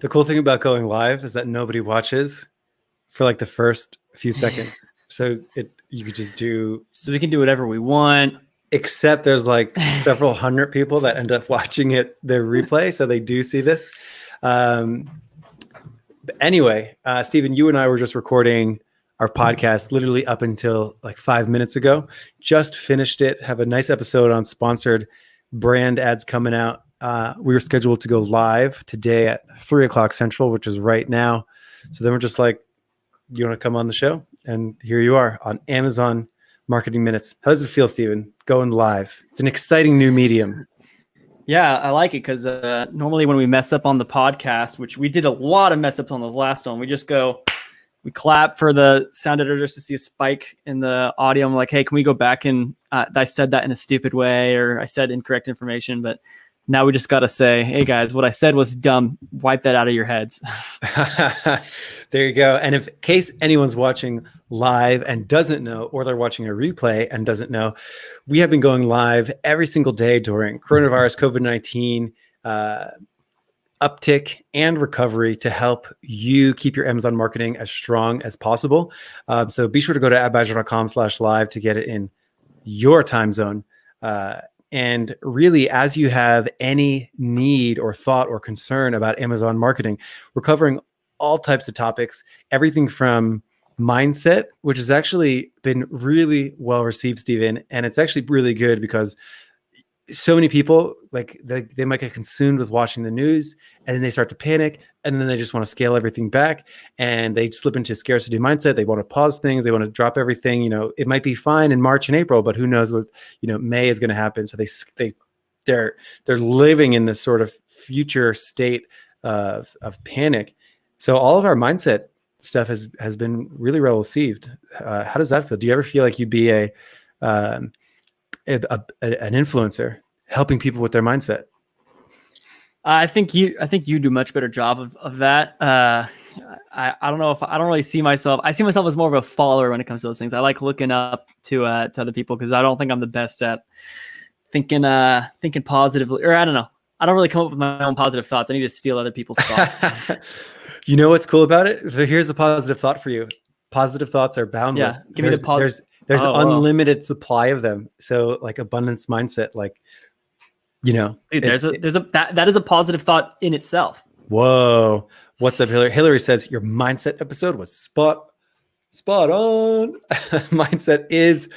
The cool thing about going live is that nobody watches for like the first few seconds. So you could just do. So we can do whatever we want. Except there's like several hundred people that end up watching it, their replay. So they do see this. But anyway, Stephen, you and I were just recording our podcast literally up until like 5 minutes ago. Just finished it. Have a nice episode on sponsored brand ads coming out. We were scheduled to go live today at 3:00 Central, which is right now. So then we're just like, you want to come on the show? And here you are on Amazon Marketing Minutes. How does it feel, Stephen, going live? It's an exciting new medium. Yeah, I like it because normally when we mess up on the podcast, which we did a lot of mess ups on the last one, we just go, we clap for the sound editor just to see a spike in the audio. I'm like, hey, can we go back and I said that in a stupid way, or I said incorrect information, but now we just got to say, hey guys, what I said was dumb. Wipe that out of your heads. There you go. And in case anyone's watching live and doesn't know, or they're watching a replay and doesn't know, we have been going live every single day during coronavirus, COVID-19 uptick and recovery to help you keep your Amazon marketing as strong as possible. So be sure to go to adbadger.com/live to get it in your time zone. And really, as you have any need or thought or concern about Amazon marketing, we're covering all types of topics, everything from mindset, which has actually been really well received, Stephen. And it's actually really good because so many people, like they might get consumed with watching the news, and then they start to panic, and then they just want to scale everything back, and they slip into scarcity mindset. They want to pause things. They want to drop everything. It might be fine in March and April, but who knows what May is going to happen. So they're living in this sort of future state of panic. So all of our mindset stuff has been really well received. How does that feel? Do you ever feel like you'd be an influencer helping people with their mindset? I think you do a much better job of that. I don't know if I don't really see myself. I see myself as more of a follower when it comes to those things. I like looking up to other people because I don't think I'm the best at thinking positively, or I don't know. I don't really come up with my own positive thoughts. I need to steal other people's thoughts. You know what's cool about it? Here's a positive thought for you. Positive thoughts are boundless. Yeah, give me the there's unlimited supply of them. So like abundance mindset, like, dude, that is a positive thought in itself. Whoa. What's up, Hillary? Hillary says your mindset episode was spot on. Mindset is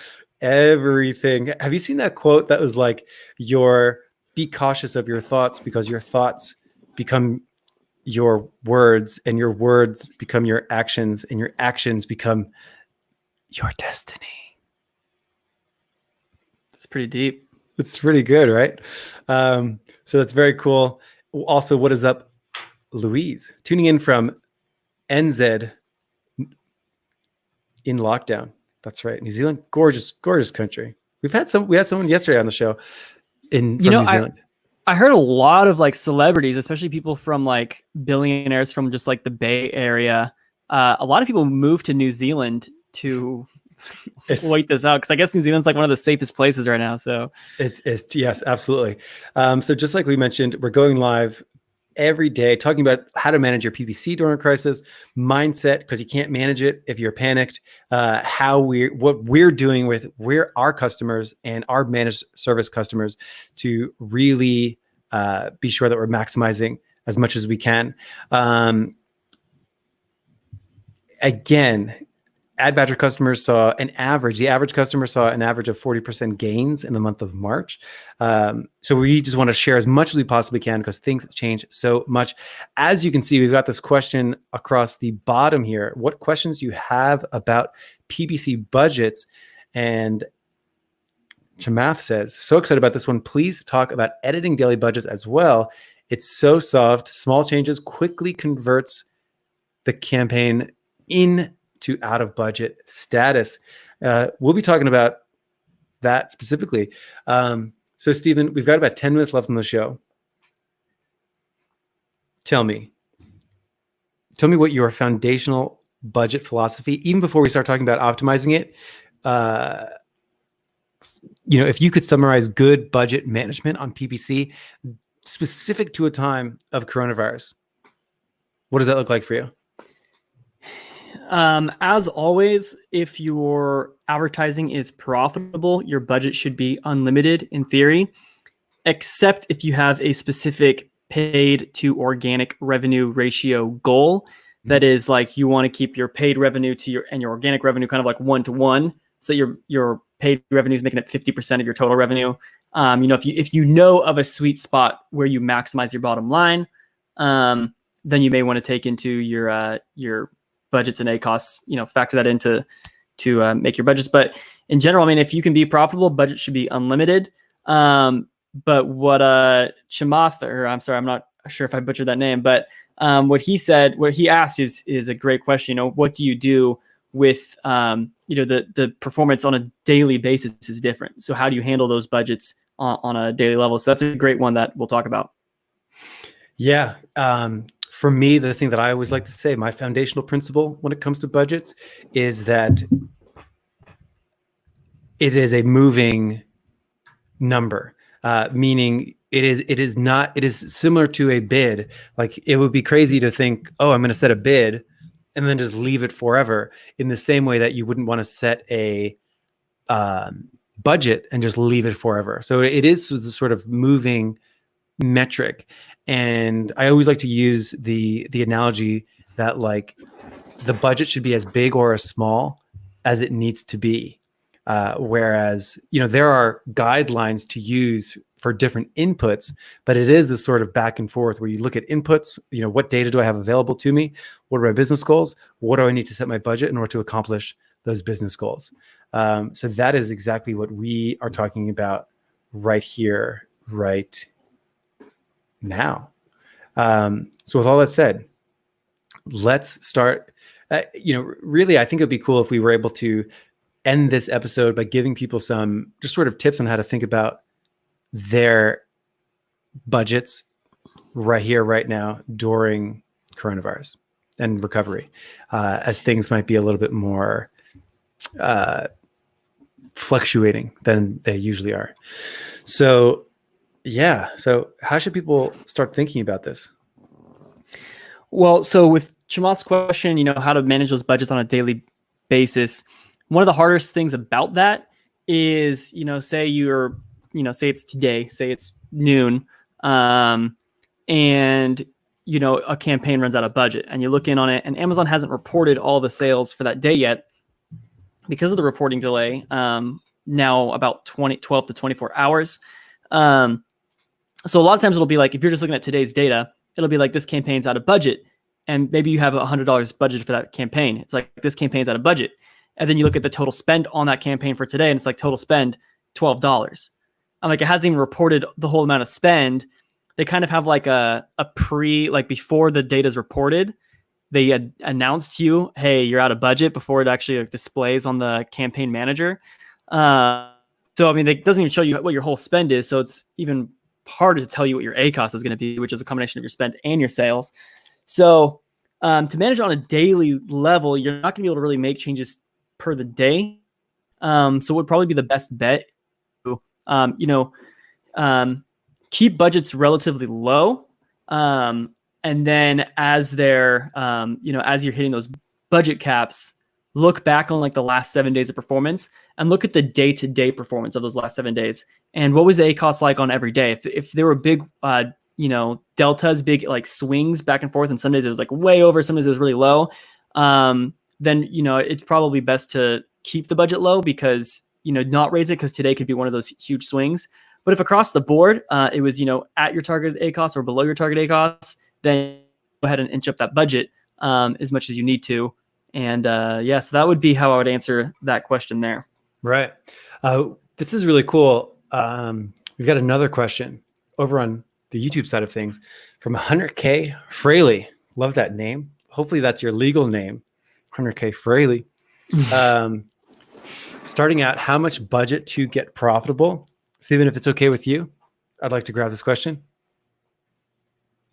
everything. Have you seen that quote that was like, be cautious of your thoughts because your thoughts become your words, and your words become your actions, and your actions become your destiny. It's pretty deep. It's pretty good, right? So that's very cool. Also, what is up, Louise? Tuning in from NZ in lockdown. That's right. New Zealand, gorgeous country. We had someone yesterday on the show from New Zealand. I heard a lot of like celebrities, especially people from like billionaires from just like the Bay Area. A lot of people moved to New Zealand to wait this out because I guess New Zealand's like one of the safest places right now. So it's yes, absolutely. So just like we mentioned, we're going live every day talking about how to manage your PPC during a crisis, mindset, because you can't manage it if you're panicked, what we're doing with our customers and our managed service customers to really be sure that we're maximizing as much as we can. Again, AdBadger customers the average customer saw an average of 40% gains in the month of March. So we just want to share as much as we possibly can because things change so much. As you can see, we've got this question across the bottom here. What questions do you have about PPC budgets? And Chamath says, so excited about this one. Please talk about editing daily budgets as well. It's so soft. Small changes quickly converts the campaign into out of budget status. We'll be talking about that specifically. So Stephen, we've got about 10 minutes left on the show. Tell me what your foundational budget philosophy, even before we start talking about optimizing it, if you could summarize good budget management on PPC specific to a time of coronavirus. What does that look like for you? As always, if your advertising is profitable, your budget should be unlimited in theory, except if you have a specific paid to organic revenue ratio goal. That is like you want to keep your paid revenue to your organic revenue kind of like 1-to-1, so that your paid revenue is making up 50% of your total revenue. If you know of a sweet spot where you maximize your bottom line, then you may want to take into your budgets and ACOS, factor that into to make your budgets. But in general, I mean, if you can be profitable, budget should be unlimited. But what Chamath, or I'm sorry, I'm not sure if I butchered that name, but what he asked is a great question. What do you do with the performance on a daily basis is different. So how do you handle those budgets on a daily level? So that's a great one that we'll talk about. Yeah. For me, the thing that I always like to say, my foundational principle when it comes to budgets is that it is a moving number, meaning it is similar to a bid. Like, it would be crazy to think, oh, I'm going to set a bid and then just leave it forever, in the same way that you wouldn't want to set a budget and just leave it forever. So it is the sort of moving metric. And I always like to use the analogy that, like, the budget should be as big or as small as it needs to be. Whereas, there are guidelines to use for different inputs, but it is a sort of back and forth where you look at inputs, what data do I have available to me? What are my business goals? What do I need to set my budget in order to accomplish those business goals? So that is exactly what we are talking about right here, right now. So with all that said, let's start. Really, I think it'd be cool if we were able to end this episode by giving people some just sort of tips on how to think about their budgets right here, right now, during coronavirus and recovery, as things might be a little bit more fluctuating than they usually are. So, yeah. So how should people start thinking about this? Well, so with Chamath's question, how to manage those budgets on a daily basis, one of the hardest things about that is, say say it's today, say it's noon, and, a campaign runs out of budget and you look in on it and Amazon hasn't reported all the sales for that day yet because of the reporting delay, now about 12 to 24 hours. So a lot of times it'll be like, if you're just looking at today's data, it'll be like, this campaign's out of budget. And maybe you have $100 budgeted for that campaign. It's like, this campaign's out of budget. And then you look at the total spend on that campaign for today, and it's like total spend $12. I'm like, it hasn't even reported the whole amount of spend. They kind of have like a before the data is reported, they had announced to you, hey, you're out of budget, before it actually displays on the campaign manager. So, I mean, it doesn't even show you what your whole spend is. So it's even harder to tell you what your ACOS is going to be, which is a combination of your spend and your sales. So to manage on a daily level, you're not going to be able to really make changes per the day. So it would probably be the best bet keep budgets relatively low. And then as they're, as you're hitting those budget caps, look back on like the last 7 days of performance and look at the day-to-day performance of those last 7 days. And what was the ACOS like on every day? If there were big, deltas, big like swings back and forth, and some days it was like way over, some days it was really low, then, it's probably best to keep the budget low because, not raise it, because today could be one of those huge swings. But if across the board, it was, at your target ACOS or below your target ACOS, then go ahead and inch up that budget as much as you need to. And so that would be how I would answer that question there. Right. This is really cool. We've got another question over on the YouTube side of things from 100K Fraley. Love that name. Hopefully that's your legal name, 100K Fraley. Starting out, how much budget to get profitable? Stephen, if it's okay with you, I'd like to grab this question.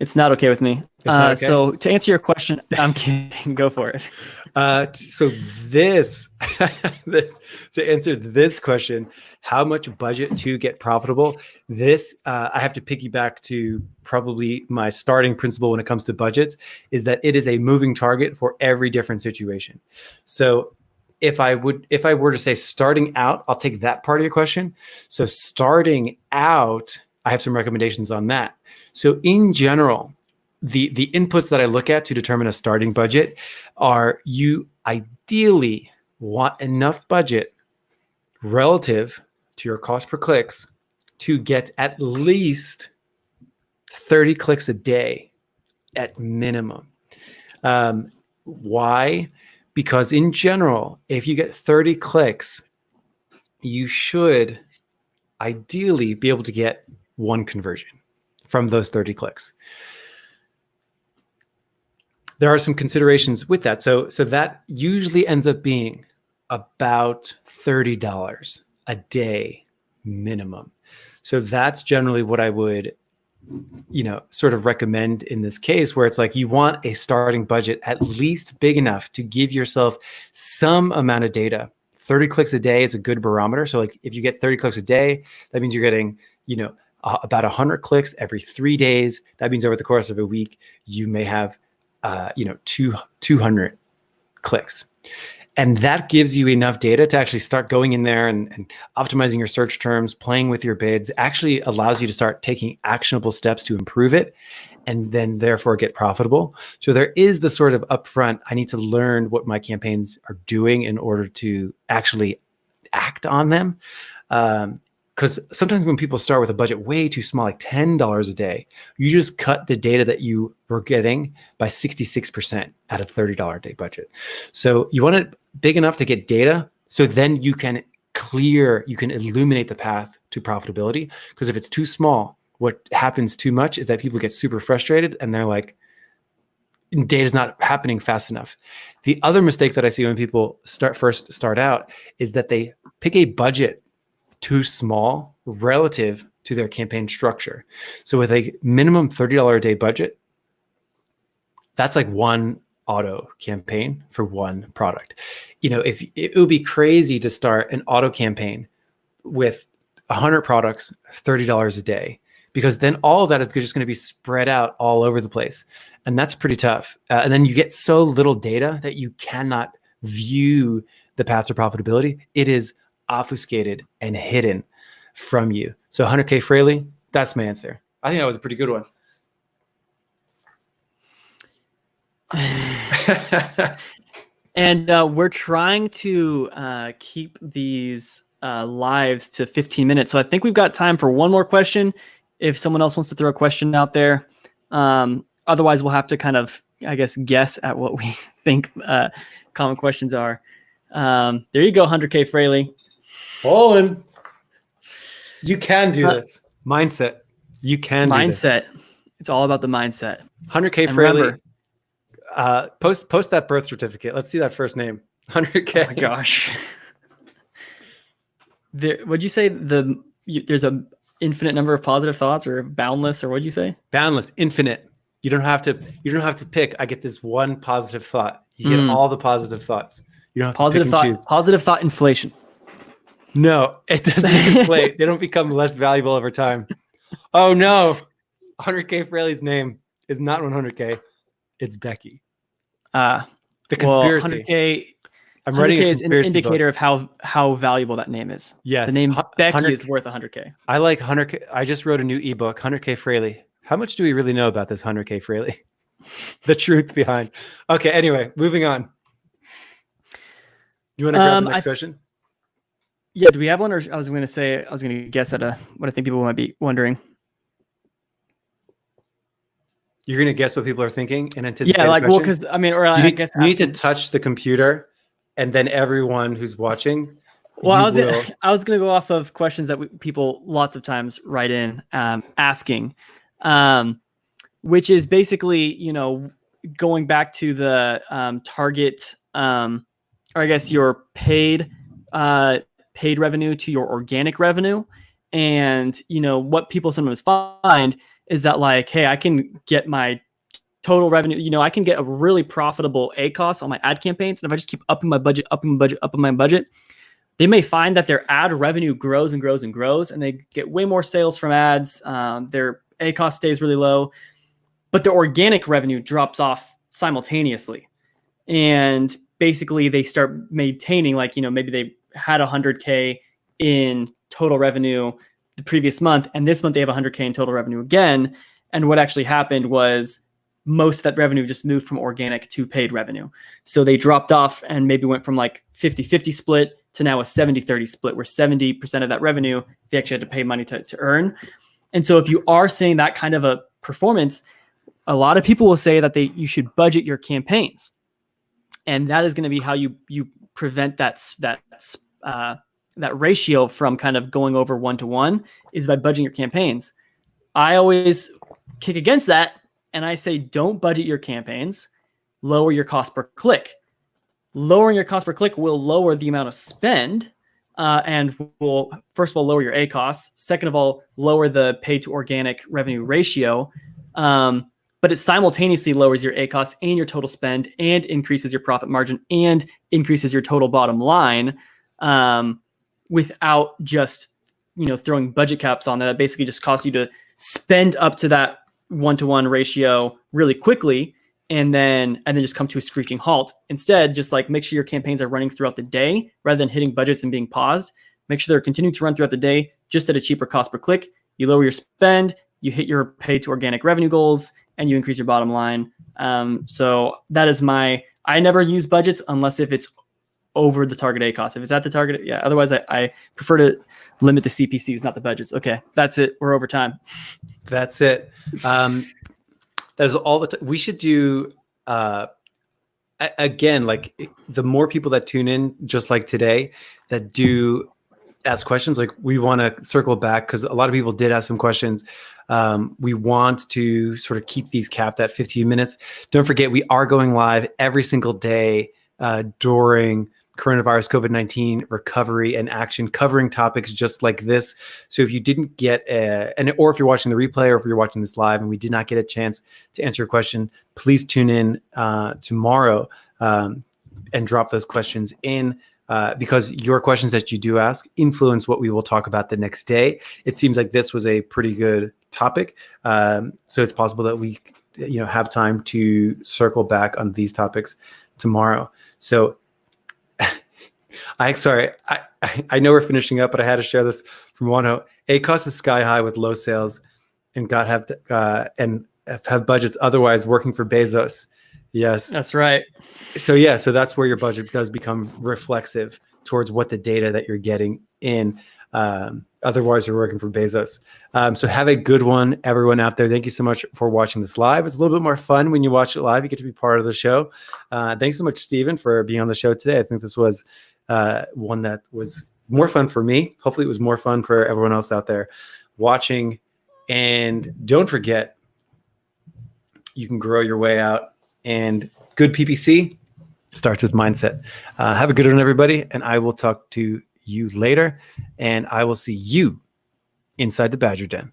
It's not okay with me. It's not okay? So to answer your question, I'm kidding. Go for it. So this, this to answer this question, how much budget to get profitable? This I have to piggyback to probably my starting principle when it comes to budgets is that it is a moving target for every different situation. So if I were to say starting out, I'll take that part of your question. So starting out, I have some recommendations on that. So in general, the inputs that I look at to determine a starting budget are you ideally want enough budget relative to your cost per clicks to get at least 30 clicks a day at minimum. Why? Because in general, if you get 30 clicks, you should ideally be able to get one conversion from those 30 clicks. There are some considerations with that. So that usually ends up being about $30 a day minimum. So that's generally what I would, sort of recommend in this case, where it's like you want a starting budget at least big enough to give yourself some amount of data. 30 clicks a day is a good barometer. So like if you get 30 clicks a day, that means you're getting, about 100 clicks every 3 days. That means over the course of a week, you may have 200 clicks. And that gives you enough data to actually start going in there and optimizing your search terms, playing with your bids, actually allows you to start taking actionable steps to improve it and then therefore get profitable. So there is the sort of upfront, I need to learn what my campaigns are doing in order to actually act on them. Because sometimes when people start with a budget way too small, like $10 a day, you just cut the data that you were getting by 66% at a $30 a day budget. So you want it big enough to get data, so then you can illuminate the path to profitability. Because if it's too small, what happens too much is that people get super frustrated and they're like, data's not happening fast enough. The other mistake that I see when people start out is that they pick a budget too small relative to their campaign structure. So with a minimum $30 a day budget, that's like one auto campaign for one product. If it would be crazy to start an auto campaign with 100 products, $30 a day, because then all of that is just going to be spread out all over the place. And that's pretty tough. And then you get so little data that you cannot view the path to profitability. It is obfuscated and hidden from you. So 100K Fraley, that's my answer. I think that was a pretty good one. And we're trying to keep these lives to 15 minutes. So I think we've got time for one more question. If someone else wants to throw a question out there. Otherwise, we'll have to kind of, guess at what we think common questions are. There you go, 100K Fraley. Olin, you can do this. Mindset. You can do this. Mindset. It's all about the mindset. 100K Fraley. Post that birth certificate. Let's see that first name. 100K. Oh my gosh. What'd you say? There's a infinite number of positive thoughts, or boundless, or what'd you say? Boundless, infinite. You don't have to pick. I get this one positive thought. You get all the positive thoughts. You don't have to pick and choose. Positive thought inflation. No, it doesn't inflate. They don't become less valuable over time. Oh no. 100K Fraley's name is not 100K. It's Becky. The conspiracy. 100K. I'm writing 100K a is an indicator of how valuable that name is. Yes. The name Becky is worth 100K. I like 100K. I just wrote a new ebook, 100K Fraley. How much do we really know about this 100K Fraley? The truth behind. Okay. Anyway, moving on. You want to grab the next question? Yeah. Do we have one? Or I was going to guess at what I think people might be wondering. You're going to guess what people are thinking and anticipate. Yeah. Because I guess you need to touch the computer, and then everyone who's watching. Well, I was going to go off of questions that people lots of times write in asking, which is basically, going back to the target, or I guess your paid revenue to your organic revenue. And, what people sometimes find is that like, hey, I can get my total revenue, I can get a really profitable ACoS on my ad campaigns. And if I just keep upping my budget, they may find that their ad revenue grows and grows and grows, and they get way more sales from ads. Their ACoS stays really low, but their organic revenue drops off simultaneously. And basically they start maintaining, like, maybe they had 100K in total revenue the previous month, and this month they have 100K in total revenue again. And what actually happened was most of that revenue just moved from organic to paid revenue. So they dropped off and maybe went from like 50-50 split to now a 70-30 split, where 70% of that revenue they actually had to pay money to earn. And so if you are seeing that kind of a performance, a lot of people will say that you should budget your campaigns. And that is going to be how you prevent that ratio from kind of going over 1-to-1, is by budgeting your campaigns. I always kick against that, and I say don't budget your campaigns, lower your cost per click. Lowering your cost per click will lower the amount of spend, and will, first of all, lower your ACoS. Second of all, lower the paid to organic revenue ratio. But it simultaneously lowers your ACoS and your total spend, and increases your profit margin, and increases your total bottom line, without just throwing budget caps on that. Basically just costs you to spend up to that 1-to-1 ratio really quickly, and then just come to a screeching halt. Instead, just like make sure your campaigns are running throughout the day rather than hitting budgets and being paused. Make sure they're continuing to run throughout the day, just at a cheaper cost per click. You lower your spend, you hit your paid to organic revenue goals, and you increase your bottom line. So that is I never use budgets unless if it's over the target ACoS. If it's at the target, yeah. Otherwise, I prefer to limit the CPCs, not the budgets. Okay, that's it. We're over time. That's it. There's all the we should do again, like the more people that tune in, just like today, that do ask questions, like we want to circle back, because a lot of people did ask some questions. We want to sort of keep these capped at 15 minutes. Don't forget, we are going live every single day during coronavirus, COVID-19 recovery and action, covering topics just like this. So if you didn't get or if you're watching the replay, or if you're watching this live and we did not get a chance to answer your question, please tune in tomorrow and drop those questions in. Because your questions that you do ask influence what we will talk about the next day. It seems like this was a pretty good topic. So it's possible that we have time to circle back on these topics tomorrow. So I know we're finishing up, but I had to share this from Wano. ACoS is sky high with low sales, and have budgets otherwise working for Bezos. Yes, that's right. So so that's where your budget does become reflexive towards what the data that you're getting in. Otherwise, you're working for Bezos. So have a good one, everyone out there. Thank you so much for watching this live. It's a little bit more fun when you watch it live. You get to be part of the show. Thanks so much, Steven, for being on the show today. I think this was one that was more fun for me. Hopefully it was more fun for everyone else out there watching. And don't forget, you can grow your way out, and good PPC starts with mindset. Have a good one, everybody, and I will talk to you later, and I will see you inside the Badger Den.